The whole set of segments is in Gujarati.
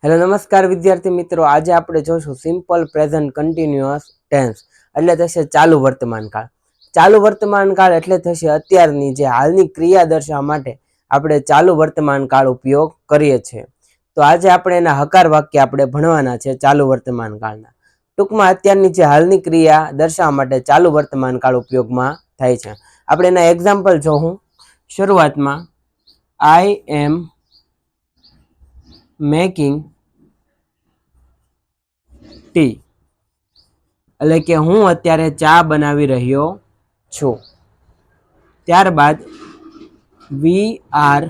હેલો નમસ્કાર વિદ્યાર્થી મિત્રો, આજે આપણે જોશું સિમ્પલ પ્રેઝન્ટ કન્ટિન્યુઅસ ટેન્સ એટલે થશે ચાલુ વર્તમાન કાળ. ચાલુ વર્તમાન કાળ એટલે થશે અત્યારની જે હાલની ક્રિયા દર્શાવવા માટે આપણે ચાલુ વર્તમાન કાળ ઉપયોગ કરીએ છીએ. તો આજે આપણે એના હકાર વાક્ય આપણે ભણવાના છે ચાલુ વર્તમાન કાળના. ટૂંકમાં અત્યારની જે હાલની ક્રિયા દર્શાવવા માટે ચાલુ વર્તમાન કાળ ઉપયોગમાં થાય છે. આપણે એના એક્ઝામ્પલ જોઉં. શરૂઆતમાં આઈ એમ મેકિંગ ટી એટલે કે હું અત્યારે ચા બનાવી રહ્યો છું. ત્યારબાદ વી આર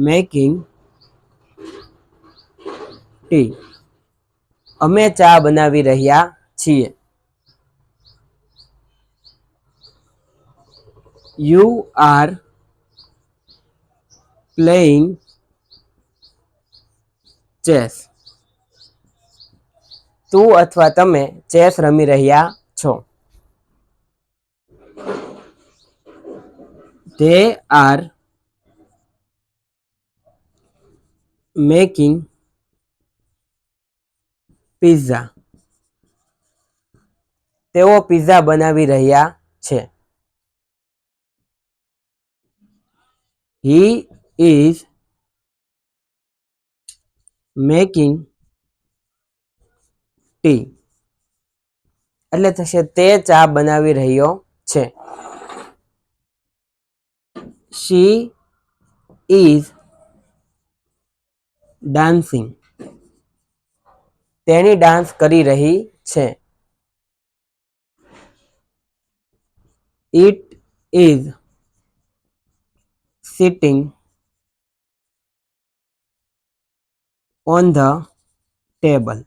મેકિંગ ટી અમે ચા બનાવી રહ્યા છીએ. યુ આર પ્લેઇંગ ચેસ તું અથવા તમે ચેસ રમી રહ્યા છો. ધે આર મેકિંગ પિઝા તેઓ પિઝા બનાવી રહ્યા છે. હી ઇઝ મેકિંગ ટી એટલે થશે તે ચા બનાવી રહ્યો છે. શી ઇઝ ડાન્સિંગ તેણી ડાન્સ કરી રહી છે. It is sitting on the table